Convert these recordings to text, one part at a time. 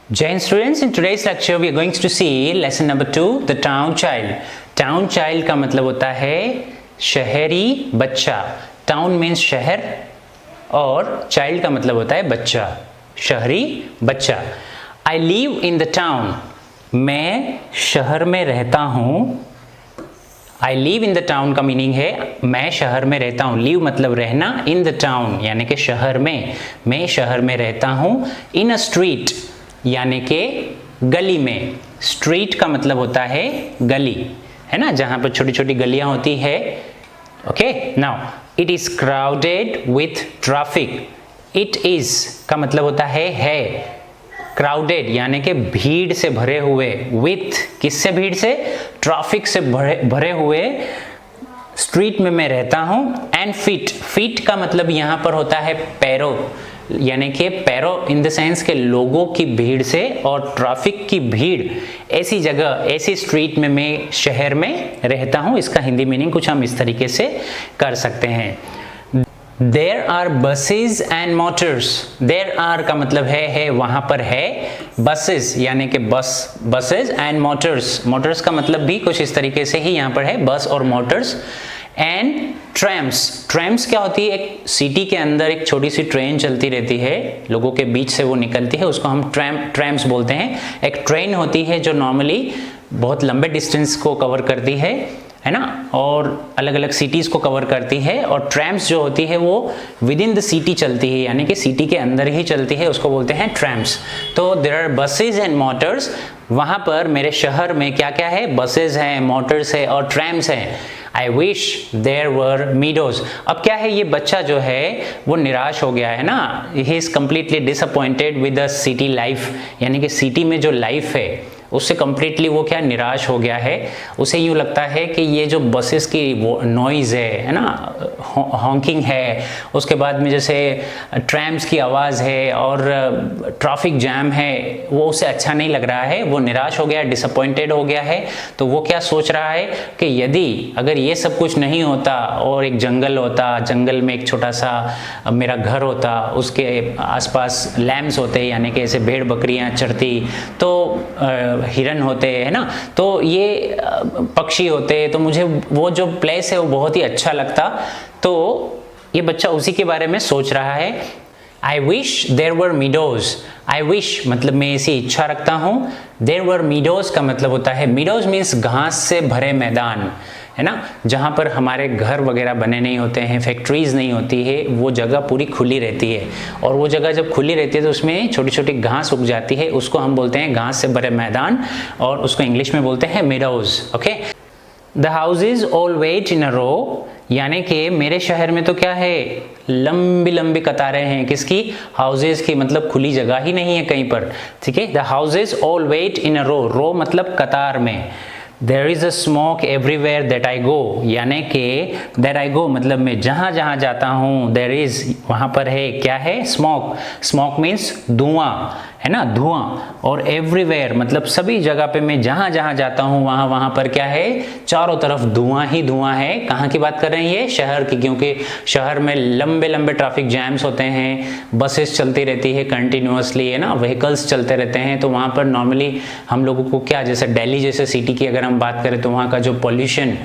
Jai students, in today's lecture we are going to see lesson number 2, the town child. Town child का मतलब होता है शहरी बच्चा. Town means शहर और child का मतलब होता है बच्चा, शहरी बच्चा. I live in the town. मैं शहर में रहता हूँ. I live in the town का मीनिंग है मैं शहर में रहता हूँ. Live मतलब रहना, in the town यानी कि शहर में. मैं शहर में रहता हूँ. In a street यानी कि गली में. स्ट्रीट का मतलब होता है गली, है ना, जहां पर छोटी छोटी गलियां होती है. Okay, now it is crowded with traffic. It is का मतलब होता है. क्राउडेड यानी कि भीड़ से भरे हुए. विथ किससे भीड़ से? ट्रैफिक से भरे हुए स्ट्रीट में मैं रहता हूं. एंड फीट, फीट का मतलब यहां पर होता है पैरों, यानी कि पैरों इन द सेंस के लोगों की भीड़ से और ट्रैफिक की भीड़, ऐसी जगह, ऐसी स्ट्रीट में मैं शहर में रहता हूं. इसका हिंदी मीनिंग कुछ हम इस तरीके से कर सकते हैं. There are buses and motors. There are का मतलब है वहां पर है. buses यानी कि बस, buses and motors. motors का मतलब भी कुछ इस तरीके से ही यहाँ पर है, बस और मोटर्स. एंड ट्रैम्स. ट्रैम्स क्या होती है? एक सिटी के अंदर एक छोटी सी ट्रेन चलती रहती है, लोगों के बीच से वो निकलती है, उसको हम ट्रैम्स बोलते हैं. एक ट्रेन होती है जो नॉर्मली बहुत लंबे डिस्टेंस को कवर करती है ना, और अलग अलग सिटीज़ को कवर करती है. और ट्रैम्स जो होती है वो विद इन द सिटी चलती है, यानी कि सिटी के अंदर ही चलती है, उसको बोलते हैं ट्रैम्स. तो there are buses and motors. वहाँ पर मेरे शहर में क्या क्या है? बसेज हैं, मोटर्स है और ट्रैम्स हैं. I wish there were meadows. अब क्या है, ये बच्चा जो है वो निराश हो गया है ना. He is completely disappointed with the city life. यानी कि सिटी में जो लाइफ है उससे कम्प्लीटली वो क्या, निराश हो गया है. उसे यूँ लगता है कि ये जो बसेस की वो नॉइज़ है ना, हॉकिंग है, उसके बाद में जैसे ट्रैम्स की आवाज़ है और ट्रैफिक जैम है, वो उसे अच्छा नहीं लग रहा है. वो निराश हो गया, डिसअपॉइंटेड हो गया है. तो वो क्या सोच रहा है कि यदि अगर ये सब कुछ नहीं होता और एक जंगल होता, जंगल में एक छोटा सा मेरा घर होता, उसके आसपास लैम्स होते यानी कि ऐसे भेड़ बकरियां चरती, तो हिरन होते हैं ना, तो ये पक्षी होते, तो मुझे वो जो प्लेस है वो बहुत ही अच्छा लगता. तो ये बच्चा उसी के बारे में सोच रहा है. I wish there were meadows. I wish मतलब मैं ऐसी इच्छा रखता हूँ. There were meadows का मतलब होता है, meadows means घास से भरे मैदान, है ना, जहाँ पर हमारे घर वगैरह बने नहीं होते हैं, फैक्ट्रीज नहीं होती है, वो जगह पूरी खुली रहती है. और वो जगह जब खुली रहती है तो उसमें छोटी छोटी घास उग जाती है, उसको हम बोलते हैं घास से भरे मैदान, और उसको इंग्लिश में बोलते हैं meadows. Okay, the houses all wait in a row. यानी कि मेरे शहर में तो क्या है, लंबी लंबी कतारें हैं. किसकी? हाउसेज की. मतलब खुली जगह ही नहीं है कहीं पर. ठीक है, the houses all wait in a रो. रो मतलब कतार में. There is a smoke everywhere that I go. यानी कि that I go मतलब मैं जहाँ जहाँ जाता हूँ, there is वहाँ पर है, क्या है? smoke. smoke means धुआं, है ना, धुआं. और everywhere मतलब सभी जगह पे मैं जहाँ जहाँ जाता हूँ वहाँ पर क्या है? चारों तरफ धुआं ही धुआं है. कहाँ की बात कर रहे हैं? ये शहर की, क्योंकि शहर में लंबे लंबे ट्रैफिक जैम्स होते हैं, बसेस चलती रहती है कंटिन्यूसली, है ना, व्हीकल्स चलते रहते हैं. तो वहाँ पर नॉर्मली हम लोगों को क्या, जैसे दिल्ली जैसे सिटी की अगर हम बात करें तो वहाँ का जो पॉल्यूशन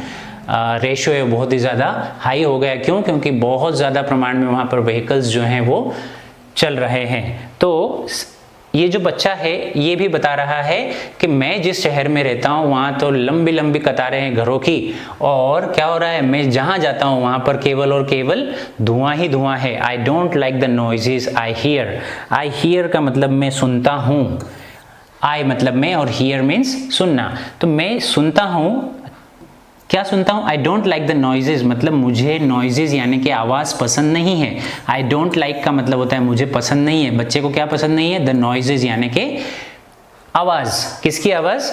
रेशियो है बहुत ही ज़्यादा हाई हो गया. क्यों? क्योंकि बहुत ज़्यादा प्रमाण में वहाँ पर व्हीकल्स जो हैं वो चल रहे हैं. तो ये जो बच्चा है ये भी बता रहा है कि मैं जिस शहर में रहता हूँ वहाँ तो लंबी लंबी कतारें हैं घरों की, और क्या हो रहा है, मैं जहाँ जाता हूँ वहाँ पर केवल और केवल धुआं ही धुआं है. I don't like the noises I hear. I hear का मतलब मैं सुनता हूँ, आई मतलब मैं, और हियर मीन्स सुनना. तो मैं सुनता हूँ, क्या सुनता हूँ? I don't like the noises मतलब मुझे नॉइजेज यानी कि आवाज़ पसंद नहीं है. आई डोंट लाइक का मतलब होता है मुझे पसंद नहीं है. बच्चे को क्या पसंद नहीं है? द नॉइजेज यानी कि आवाज़. किसकी आवाज़?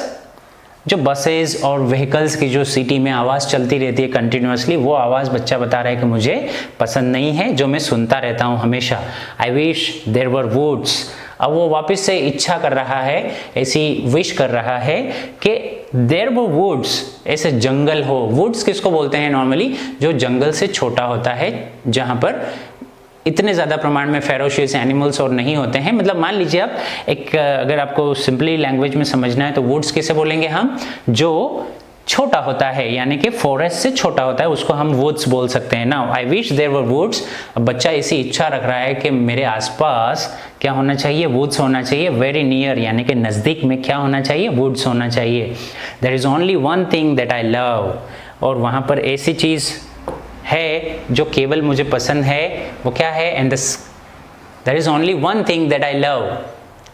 जो बसेज और व्हीकल्स की जो सिटी में आवाज़ चलती रहती है कंटिन्यूसली, वो आवाज़ बच्चा बता रहा है कि मुझे पसंद नहीं है, जो मैं सुनता रहता हूँ हमेशा. I wish there were woods. अब वो वापस से इच्छा कर रहा है, ऐसी विश कर रहा है कि देयर वर वुड्स, ऐसे जंगल हो. वुड्स किसको बोलते हैं नॉर्मली? जो जंगल से छोटा होता है, जहाँ पर इतने ज़्यादा प्रमाण में फेरोशियस एनिमल्स और नहीं होते हैं। मतलब मान लीजिए आप एक, अगर आपको सिंपली लैंग्वेज में समझना है तो वुड्स किसे बोलेंगे हम, जो छोटा होता है यानी कि फॉरेस्ट से छोटा होता है उसको हम वुड्स बोल सकते हैं। Now I wish there were woods. अब बच्चा ऐसी इच्छा रख रहा है कि मेरे आसपास क्या होना चाहिए, वुड्स होना चाहिए। वेरी नियर यानी कि नज़दीक में क्या होना चाहिए, वुड्स होना चाहिए। There is only one thing that I love, और वहाँ पर ऐसी चीज़ है जो केवल मुझे पसंद है, वो क्या है, and there is only one thing that I love,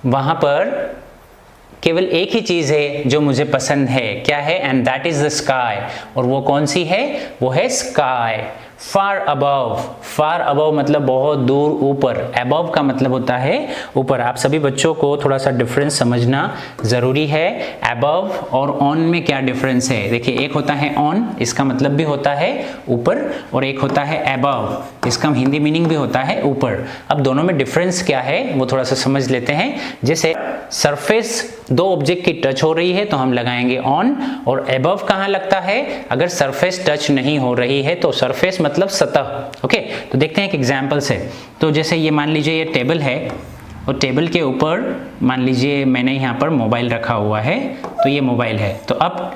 वहाँ पर केवल एक ही चीज़ है जो मुझे पसंद है, क्या है, and that is the sky. और वो कौन सी है, वो है स्काई। फार अबव, फार अबव मतलब बहुत दूर ऊपर, अबव का मतलब होता है ऊपर। आप सभी बच्चों को थोड़ा सा डिफरेंस समझना ज़रूरी है। अबव और ऑन में क्या डिफरेंस है, देखिए एक होता है ऑन, इसका मतलब भी होता है ऊपर, और एक होता है अबव, इसका हिंदी मीनिंग भी होता है ऊपर। अब दोनों में डिफरेंस क्या है वो थोड़ा सा समझ लेते हैं। जैसे सरफेस दो ऑब्जेक्ट की टच हो रही है तो हम लगाएंगे ऑन, और अबव कहाँ लगता है, अगर सरफेस टच नहीं हो रही है तो सरफेस मतलब सतह। ओके, तो देखते हैं एक एग्जांपल से। तो जैसे ये मान लीजिए ये टेबल है, और टेबल के ऊपर मान लीजिए मैंने यहाँ पर मोबाइल रखा हुआ है, तो ये मोबाइल है। तो अब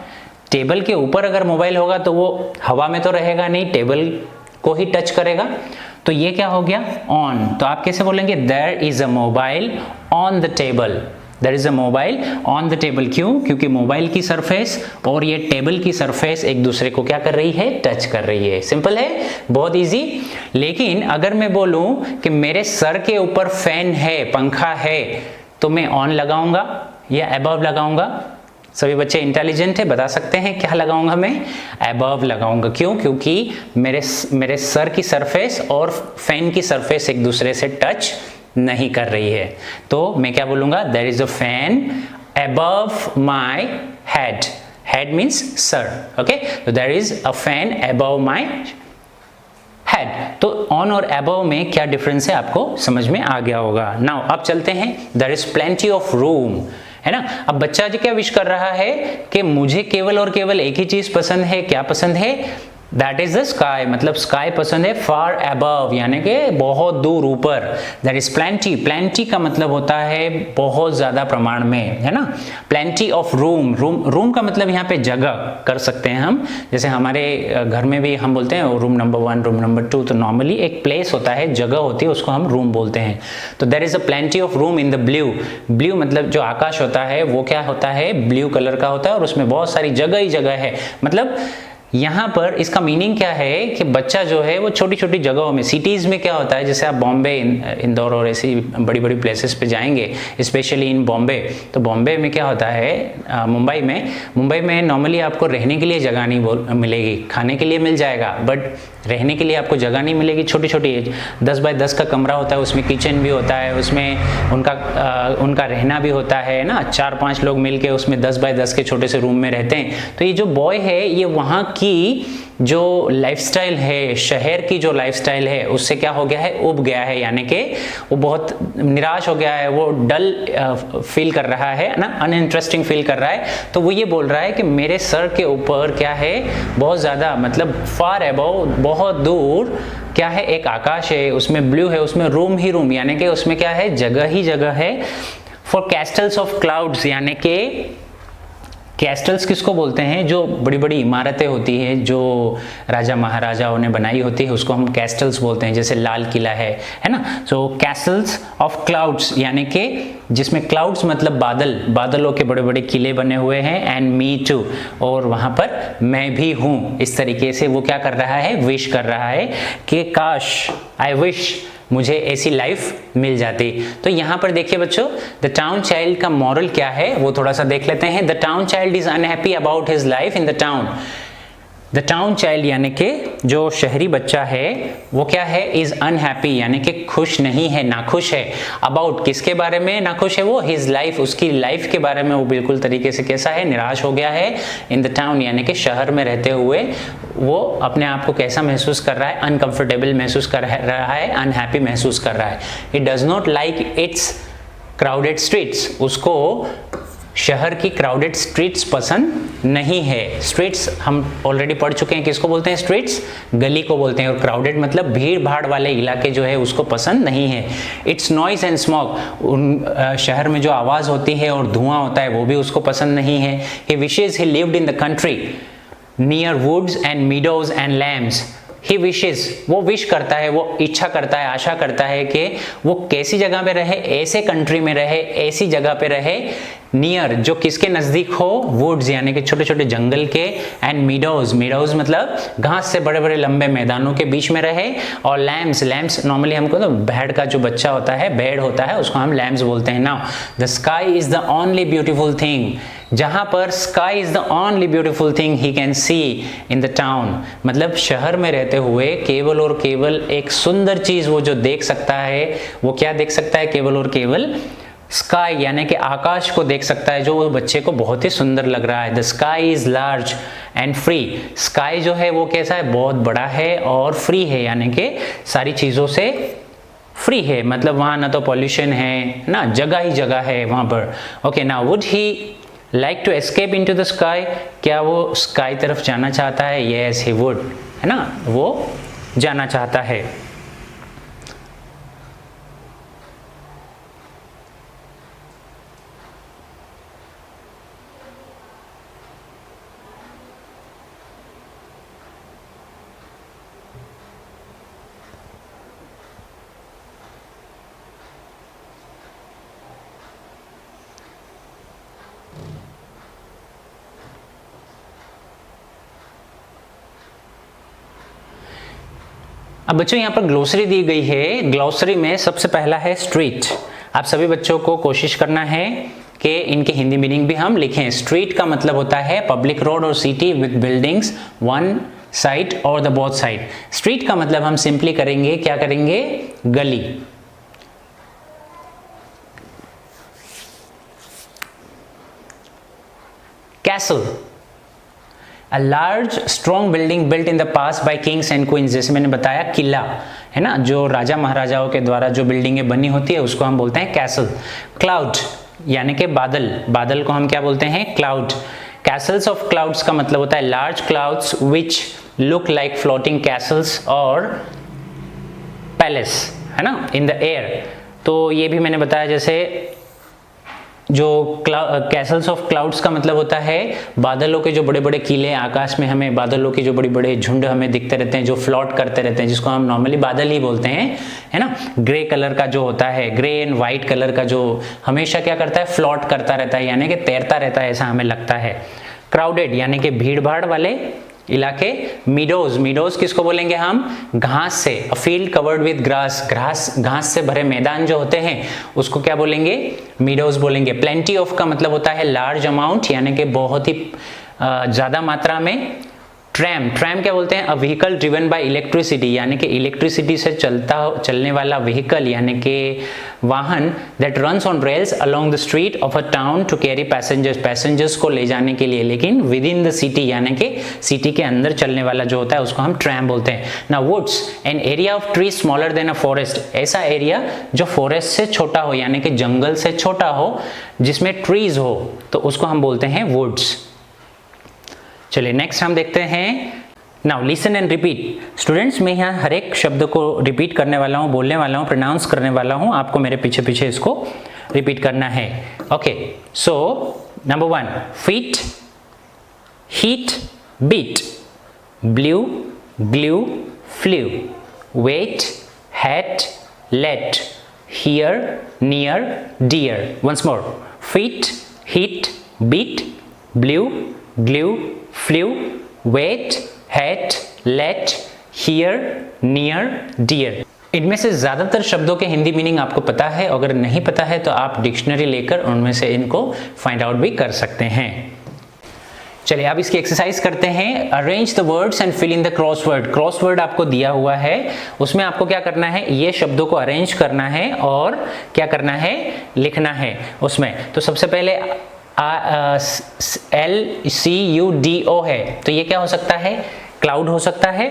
टेबल के ऊपर अगर मोबाइल होगा तो वो हवा में तो रहेगा नहीं, टेबल को ही टच करेगा, तो ये क्या हो गया, ऑन। तो आप कैसे बोलेंगे, there is a mobile on the table, there is a mobile on the table. क्यों, क्योंकि मोबाइल की सरफेस और ये टेबल की सरफेस एक दूसरे को क्या कर रही है, टच कर रही है। सिंपल है, बहुत इजी। लेकिन अगर मैं बोलूं कि मेरे सर के ऊपर फैन है, पंखा है, तो मैं ऑन लगाऊंगा या अबव लगाऊंगा? सभी बच्चे इंटेलिजेंट है, बता सकते हैं क्या लगाऊंगा मैं, अबव लगाऊंगा। क्यों, क्योंकि मेरे सर की सरफेस और फैन की सरफेस एक दूसरे से टच नहीं कर रही है। तो मैं क्या बोलूंगा, there is a fan above my head, head means सर। ओके, तो there is a fan above my head. तो ऑन और अबव में क्या डिफरेंस है आपको समझ में आ गया होगा। नाउ अब चलते हैं, there is plenty of room, है ना। अब बच्चा जी क्या विश कर रहा है कि मुझे केवल और केवल एक ही चीज पसंद है, क्या पसंद है, दैट इज द स्काई, मतलब स्काई पसंद है, फार अबव यानी कि बहुत दूर ऊपर। दैट इज प्लेंटी, प्लेंटी का मतलब होता है बहुत ज्यादा प्रमाण में, है ना। प्लेंटी ऑफ रूम, रूम का मतलब यहाँ पे जगह कर सकते हैं हम, जैसे हमारे घर में भी हम बोलते हैं रूम नंबर 1, रूम नंबर 2, तो नॉर्मली एक प्लेस होता है, जगह होती है, उसको हम रूम बोलते हैं। तो there is a plenty of room in the blue, blue मतलब जो आकाश होता है वो क्या होता है, ब्लू कलर का होता है, और उसमें बहुत सारी जगह ही जगह है। मतलब यहाँ पर इसका मीनिंग क्या है कि बच्चा जो है वो छोटी छोटी जगहों में, सिटीज़ में क्या होता है, जैसे आप बॉम्बे, इंदौर और ऐसी बड़ी बड़ी प्लेसेस पे जाएंगे, स्पेशली इन बॉम्बे, तो बॉम्बे में क्या होता है, मुंबई में नॉर्मली आपको रहने के लिए जगह नहीं मिलेगी, खाने के लिए मिल जाएगा, बट रहने के लिए आपको जगह नहीं मिलेगी। छोटी छोटी 10 बाय 10 का कमरा होता है, उसमें किचन भी होता है, उसमें उनका रहना भी होता है ना, 4-5 लोग मिलके उसमें 10 बाय 10 के छोटे से रूम में रहते हैं। तो ये जो बॉय है ये वहाँ की जो लाइफस्टाइल है, शहर की जो लाइफस्टाइल है, उससे क्या हो गया है, उब गया है, यानी कि वो बहुत निराश हो गया है, वो डल फील कर रहा है ना, अनइंटरेस्टिंग फील कर रहा है। तो वो ये बोल रहा है कि मेरे सर के ऊपर क्या है, बहुत ज़्यादा, मतलब फार अबव, बहुत दूर क्या है, एक आकाश है, उसमें ब्लू है, उसमें रूम ही रूम, यानी कि उसमें क्या है, जगह ही जगह है। फॉर कैस्टल्स ऑफ क्लाउड्स, यानी कि कैस्टल्स किसको बोलते हैं, जो बड़ी बड़ी इमारतें होती हैं जो राजा महाराजाओं ने बनाई होती है, उसको हम कैस्टल्स बोलते हैं, जैसे लाल किला है ना। सो कैसल्स ऑफ क्लाउड्स यानी कि जिसमें क्लाउड्स मतलब बादल, बादलों के बड़े बड़े किले बने हुए हैं, एंड मी टू, और वहाँ पर मैं भी हूँ। इस तरीके से वो क्या कर रहा है, विश कर रहा है कि काश, आई विश मुझे ऐसी लाइफ मिल जाती। तो यहाँ पर देखिए बच्चों, द टाउन चाइल्ड का मॉरल क्या है वो थोड़ा सा देख लेते हैं। The town child is unhappy about his life in the town. The town child यानी कि जो शहरी बच्चा है वो क्या है, इज अनहैप्पी यानी कि खुश नहीं है, नाखुश है। अबाउट किसके बारे में नाखुश है वो, हिज लाइफ, उसकी लाइफ के बारे में वो बिल्कुल तरीके से कैसा है, निराश हो गया है। इन द टाउन यानी कि शहर में रहते हुए वो अपने आप को कैसा महसूस कर रहा है, अनकंफर्टेबल महसूस कर रहा है, अनहैप्पी महसूस कर रहा है। It does not like it's crowded streets, उसको शहर की क्राउडेड स्ट्रीट्स पसंद नहीं है। स्ट्रीट्स हम ऑलरेडी पढ़ चुके हैं, किसको बोलते हैं स्ट्रीट्स? गली को बोलते हैं। और क्राउडेड मतलब भीड़ भाड़ वाले इलाके जो है उसको पसंद नहीं है। इट्स नॉइज एंड स्मॉग, शहर में जो आवाज़ होती है और धुआं होता है वो भी उसको पसंद नहीं है। He wishes he lived in the country near woods and meadows and lambs. He wishes, वो विश करता है, वो इच्छा करता है, आशा करता है कि वो कैसी जगह पे रहे, ऐसे कंट्री में रहे, ऐसी जगह पे रहे, नियर जो किसके नज़दीक हो, वुड्स यानी कि छोटे छोटे जंगल के, एंड मीडोज, मीडोज मतलब घास से बड़े बड़े लंबे मैदानों के बीच में रहे, और लैम्स, लैम्स नॉर्मली हमको तो भेड़ का जो बच्चा होता है, भेड़ होता है, उसको हम लैम्स बोलते हैं। Now the sky is the only beautiful thing, जहां पर sky is the only beautiful thing he can see in the town, मतलब शहर में रहते हुए केवल और केवल एक सुंदर चीज वो जो देख सकता है, वो क्या देख सकता है? केवल और केवल स्काई यानी कि आकाश को देख सकता है, जो वो बच्चे को बहुत ही सुंदर लग रहा है। The sky is large and free, sky जो है वो कैसा है? बहुत बड़ा है और फ्री है, यानी कि सारी चीजों से फ्री है, मतलब वहां ना तो पॉल्यूशन है ना, जगह ही जगह है वहां पर। Okay, now would he like to escape into the sky, क्या वो स्काई तरफ जाना चाहता है? यस ही वुड, है ना, वो जाना चाहता है। अब बच्चों यहाँ पर ग्लोसरी दी गई है। ग्लोसरी में सबसे पहला है स्ट्रीट। आप सभी बच्चों को कोशिश करना है कि इनकी हिंदी मीनिंग भी हम लिखें। स्ट्रीट का मतलब होता है पब्लिक रोड और city with buildings one side और द बोथ साइड। स्ट्रीट का मतलब हम सिंपली करेंगे, क्या करेंगे? गली। Castle, A large strong building built in the past by kings and queens, जैसे मैंने बताया किला है ना, जो राजा महाराजाओं के द्वारा जो बिल्डिंगें बनी होती है उसको हम बोलते हैं कैसल। क्लाउड यानी कि बादल, बादल को हम क्या बोलते हैं? क्लाउड। कैसल्स ऑफ क्लाउड्स का मतलब होता है large clouds which look like floating Castle's और पैलेस, है ना, इन द एयर। तो ये भी मैंने बताया, जैसे जो कैसल्स ऑफ क्लाउड्स का मतलब होता है बादलों के जो बड़े बड़े किले आकाश में, हमें बादलों के जो बड़े बड़े झुंड हमें दिखते रहते हैं, जो फ्लोट करते रहते हैं, जिसको हम नॉर्मली बादल ही बोलते हैं, है ना। ग्रे कलर का जो होता है, ग्रे एंड व्हाइट कलर का, जो हमेशा क्या करता है? फ्लोट करता रहता है, यानी कि तैरता रहता है, ऐसा हमें लगता है। क्राउडेड यानी कि भीड़ भाड़ वाले इलाके। मीडोज, मीडोज किसको बोलेंगे हम? घास से। A field covered with grass, घास से भरे मैदान जो होते हैं उसको क्या बोलेंगे? मीडोज बोलेंगे। प्लेंटी ऑफ का मतलब होता है लार्ज अमाउंट, यानी कि बहुत ही ज़्यादा मात्रा में। ट्रैम, ट्रैम क्या बोलते हैं? A vehicle driven by electricity, यानी कि इलेक्ट्रिसिटी से चलने वाला व्हीकल, यानी कि वाहन that runs on rails along the street of a town to carry passengers, passengers को ले जाने के लिए, लेकिन विद इन द सिटी, यानी कि सिटी के अंदर चलने वाला जो होता है उसको हम ट्रैम बोलते हैं। ना woods, an area of tree smaller than a forest, ऐसा एरिया जो फॉरेस्ट से छोटा हो, यानी कि जंगल से छोटा हो, जिसमें ट्रीज हो, तो उसको हम बोलते हैं वुड्स। चलिए नेक्स्ट हम देखते हैं। Now listen and repeat. Students, मैं यहाँ हर एक शब्द को रिपीट करने वाला हूँ, बोलने वाला हूँ, प्रोनाउंस करने वाला हूँ, आपको मेरे पीछे पीछे इसको रिपीट करना है। Okay, so number 1, feet, heat, beat, blue, glue, flu, wet, hat, let, here, near, dear. Once more, feet, heat, beat, blue, glue, flu, wet, hat, let, here, near, dear. इनमें से ज्यादातर शब्दों के हिंदी मीनिंग आपको पता है, अगर नहीं पता है तो आप डिक्शनरी लेकर उनमें से इनको फाइंड आउट भी कर सकते हैं। चलिए अब इसकी एक्सरसाइज करते हैं। Arrange the words and fill in the crossword. Crossword आपको दिया हुआ है, उसमें आपको क्या करना है? ये शब्दों को अरेंज करना है और क्या करना है? लिखना है उसमें। तो सबसे पहले LCUDO है, तो ये क्या हो सकता है? क्लाउड हो सकता है,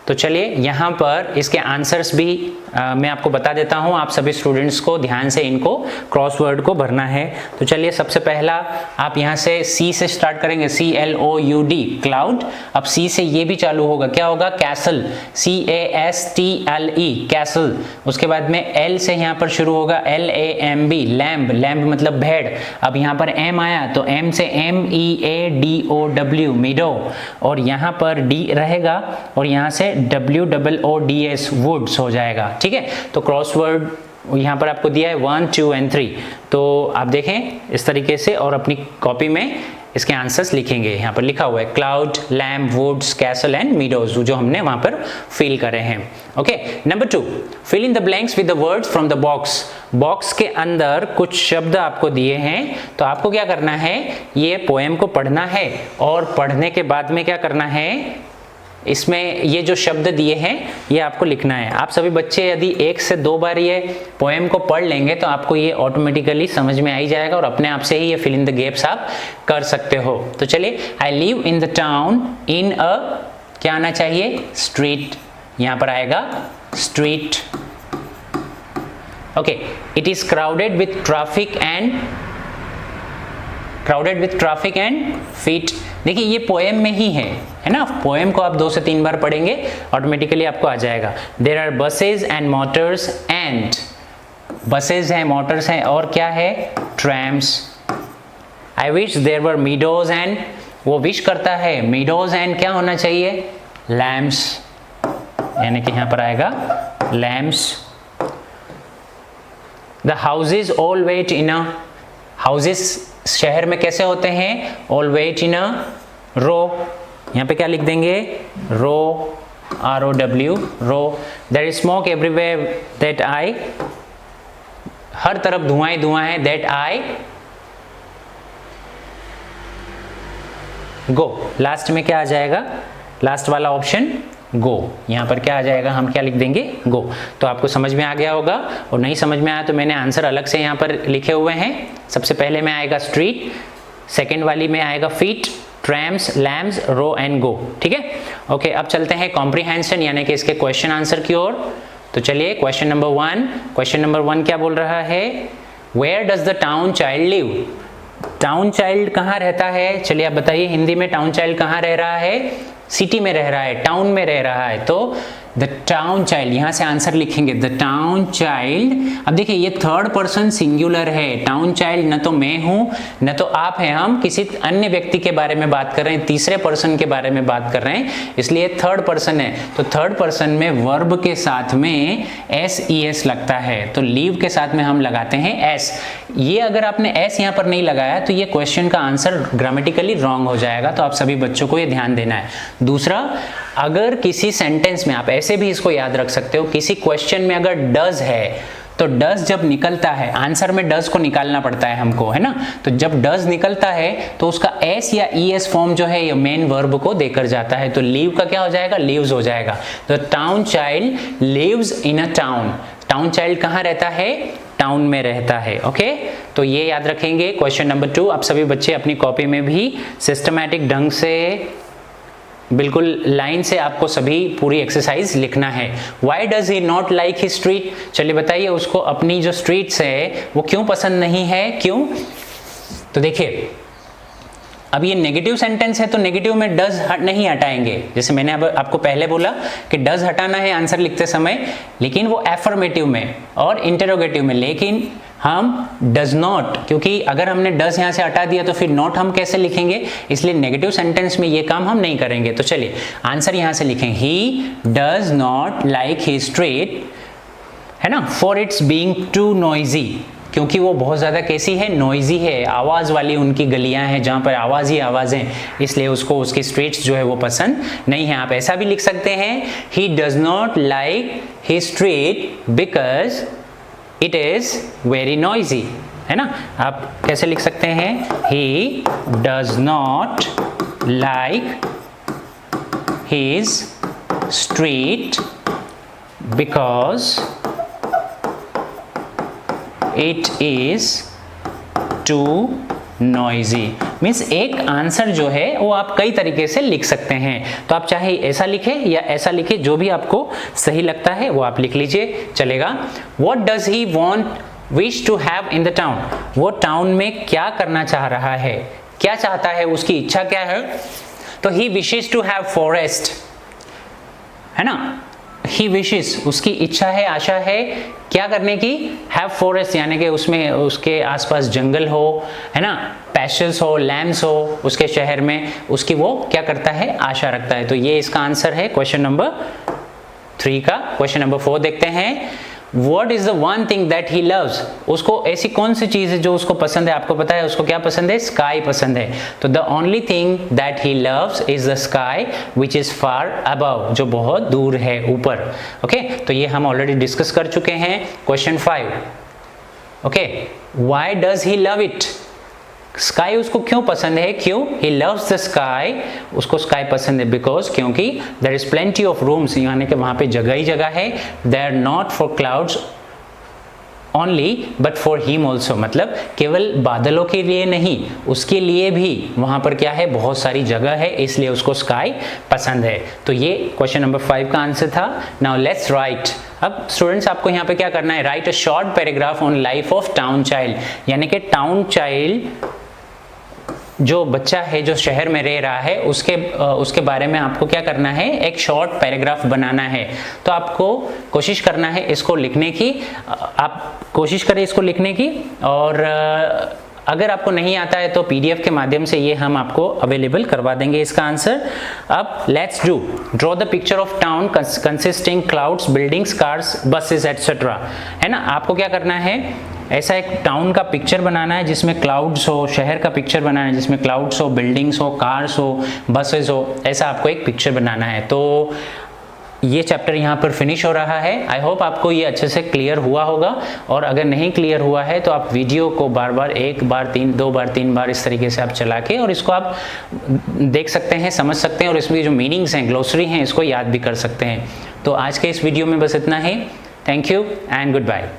तो चलिए यहाँ पर इसके आंसर्स भी मैं आपको बता देता हूँ, आप सभी स्टूडेंट्स को ध्यान से इनको क्रॉसवर्ड को भरना है। तो चलिए सबसे पहला आप यहाँ से सी से स्टार्ट करेंगे, CLOUD क्लाउड। अब सी से ये भी चालू होगा, क्या होगा? Castle, CASTLE castle. उसके बाद में एल से यहाँ पर शुरू होगा, LAMB लैम्ब, लैम्ब मतलब भेड़। अब यहाँ पर एम आया तो एम से MEADOW मीडो, और यहाँ पर डी रहेगा और यहाँ से WOODS वुड्स हो जाएगा। ठीक है, तो क्रॉसवर्ड यहाँ पर आपको दिया है 1, 2 एंड 3। तो आप देखें इस तरीके से और अपनी कॉपी में इसके आंसर्स लिखेंगे। यहाँ पर लिखा हुआ है cloud, lamb, woods, castle and meadows, जो हमने वहाँ पर फिल करे हैं। Okay, number 2, fill in the blanks with the words from the box. Box के अंदर कुछ शब्द आपको दिए हैं, तो आपको क्या करना है, ये पोएम को पढ़ना है और पढ़ने के बाद में क्या करना है, इसमें ये जो शब्द दिए हैं ये आपको लिखना है। आप सभी बच्चे यदि 1 से 2 बार ये पोएम को पढ़ लेंगे तो आपको ये ऑटोमेटिकली समझ में आ ही जाएगा और अपने आप से ही ये फिल इन द गैप्स आप कर सकते हो। तो चलिए, I live in the town in a, क्या आना चाहिए? स्ट्रीट, यहाँ पर आएगा street. Okay, it is crowded with traffic and feet. देखिए ये पोएम में ही है ना, पोएम को आप 2 से 3 बार पढ़ेंगे ऑटोमेटिकली आपको आ जाएगा। There are buses and motors and, buses हैं, मोटर्स हैं और क्या है? Trams. I wish there were meadows and, वो विश करता है, मीडोज एंड क्या होना चाहिए? लैम्प्स, यानी कि यहाँ पर आएगा lamps. The houses all wait in a, houses शहर में कैसे होते हैं? ऑल वेट इन अ रो, यहाँ पे क्या लिख देंगे? Row, ROW, row. There is smoke everywhere that I, हर तरफ धुआं ही धुआं है, दैट आई गो। लास्ट में क्या आ जाएगा? लास्ट वाला ऑप्शन गो, यहाँ पर क्या आ जाएगा? हम क्या लिख देंगे? गो। तो आपको समझ में आ गया होगा, और नहीं समझ में आया तो मैंने आंसर अलग से यहाँ पर लिखे हुए हैं। सबसे पहले में आएगा स्ट्रीट, सेकेंड वाली में आएगा feet, trams, lamps, row and go. ठीक है, ओके। अब चलते हैं कॉम्प्रिहेंशन यानी कि इसके क्वेश्चन आंसर की ओर। तो चलिए क्वेश्चन नंबर 1, क्वेश्चन नंबर 1 क्या बोल रहा है? Where does the town child live? Town child कहाँ रहता है? चलिए आप बताइए हिंदी में, टाउन चाइल्ड कहाँ रह रहा है? सिटी में रह रहा है, टाउन में रह रहा है। तो द टाउन चाइल्ड, यहाँ से आंसर लिखेंगे द टाउन चाइल्ड। अब देखिए ये थर्ड पर्सन सिंगुलर है, टाउन चाइल्ड न तो मैं हूँ न तो आप हैं, हम किसी अन्य व्यक्ति के बारे में बात कर रहे हैं, तीसरे पर्सन के बारे में बात कर रहे हैं, इसलिए थर्ड पर्सन है। तो थर्ड पर्सन में वर्ब के साथ में SES लगता है, तो लीव के साथ में हम लगाते हैं S। ये अगर आपने S यहाँ पर नहीं लगाया तो ये क्वेश्चन का आंसर ग्रामेटिकली रॉन्ग हो जाएगा, तो आप सभी बच्चों को ये ध्यान देना है। दूसरा, अगर किसी सेंटेंस में, आप ऐसे भी इसको याद रख सकते हो, किसी क्वेश्चन में अगर डज है तो डज जब निकलता है, आंसर में डज को निकालना पड़ता है हमको, है ना। तो जब डज निकलता है तो उसका S या ES फॉर्म जो है ये मेन वर्ब को देकर जाता है, तो लीव का क्या हो जाएगा? लिव्स हो जाएगा। तो town child lives in a town. Town child कहाँ रहता है? टाउन में रहता है। ओके, तो ये याद रखेंगे। क्वेश्चन नंबर 2 आप सभी बच्चे अपनी कॉपी में भी सिस्टमैटिक ढंग से, बिल्कुल लाइन से आपको सभी पूरी एक्सरसाइज लिखना है। Why does he not like his street? चलिए बताइए उसको अपनी जो स्ट्रीट्स है वो क्यों पसंद नहीं है, क्यों? तो देखिए अब ये नेगेटिव सेंटेंस है तो नेगेटिव में डज नहीं हटाएंगे, जैसे मैंने अब आपको पहले बोला कि डज हटाना है आंसर लिखते समय, लेकिन वो एफर्मेटिव में और इंटरोगेटिव में, लेकिन हम डज नॉट, क्योंकि अगर हमने डज यहाँ से हटा दिया तो फिर नॉट हम कैसे लिखेंगे, इसलिए नेगेटिव सेंटेंस में ये काम हम नहीं करेंगे। तो चलिए आंसर यहाँ से लिखें, he does not like his street, है ना, for its being too noisy, क्योंकि वो बहुत ज़्यादा कैसी है? नॉइजी है, आवाज़ वाली उनकी गलियां हैं जहाँ पर आवाज़ ही आवाज़ है, इसलिए उसको उसकी स्ट्रीट्स जो है वो पसंद नहीं है। आप ऐसा भी लिख सकते हैं, he does not like his street because it is very noisy, है ना। आप कैसे लिख सकते हैं? He does not like his street because it is too noisy. Means एक आंसर जो है वो आप कई तरीके से लिख सकते हैं। तो आप चाहे ऐसा लिखें या ऐसा लिखें, जो भी आपको सही लगता है वो आप लिख लीजिए, चलेगा। What does he wish to have in the town? वो टाउन में क्या करना चाह रहा है, क्या चाहता है, उसकी इच्छा क्या है? तो he wishes to have forest, है ना। he wishes, उसकी इच्छा है, आशा है क्या करने की? have forest, यानी कि उसमें उसके आसपास जंगल हो, है ना, पैशल्स हो, लैम्स हो उसके शहर में, उसकी वो क्या करता है? आशा रखता है। तो ये इसका आंसर है क्वेश्चन नंबर 3 का। क्वेश्चन नंबर 4 देखते हैं। What is the one thing that he loves? उसको ऐसी कौन सी चीज है जो उसको पसंद है? आपको पता है उसको क्या पसंद है? स्काई पसंद है। तो the only thing that he loves is the sky which is far above, जो बहुत दूर है, ऊपर। ओके, तो ये हम ऑलरेडी डिस्कस कर चुके हैं। Question 5, okay, why does he love it? Sky उसको क्यों पसंद है? क्यों? he loves the sky, उसको स्काई पसंद है बिकॉज, क्योंकि there is plenty of rooms, यानी कि वहां पे जगह ही जगह है। they are not for clouds only but for him also, मतलब केवल बादलों के लिए नहीं, उसके लिए भी वहां पर क्या है? बहुत सारी जगह है, इसलिए उसको स्काई पसंद है। तो ये क्वेश्चन नंबर 5 का आंसर था। Now let's write. अब स्टूडेंट्स आपको यहाँ पे क्या करना है? Right a short paragraph on life of town child, यानी कि टाउन चाइल्ड जो बच्चा है जो शहर में रह रहा है उसके बारे में आपको क्या करना है? एक शॉर्ट पैराग्राफ बनाना है। तो आपको कोशिश करना है इसको लिखने की, आप कोशिश करें इसको लिखने की, और अगर आपको नहीं आता है तो पीडीएफ के माध्यम से ये हम आपको अवेलेबल करवा देंगे इसका आंसर। अब let's do draw the picture of town consisting clouds, buildings, cars, buses etcetera, है ना। आपको क्या करना है? ऐसा एक टाउन का पिक्चर बनाना है जिसमें क्लाउड्स हो, शहर का पिक्चर बनाना है जिसमें क्लाउड्स हो, बिल्डिंग्स हो, कार्स हो, बसेस हो, ऐसा आपको एक पिक्चर बनाना है। तो ये चैप्टर यहाँ पर फिनिश हो रहा है। आई होप आपको ये अच्छे से क्लियर हुआ होगा, और अगर नहीं क्लियर हुआ है तो आप वीडियो को बार बार, एक बार, 2 बार, 3 बार इस तरीके से आप चला के और इसको आप देख सकते हैं, समझ सकते हैं, और इसमें जो मीनिंग्स हैं, ग्लोसरी हैं, इसको याद भी कर सकते हैं। तो आज के इस वीडियो में बस इतना ही। Thank you and good bye.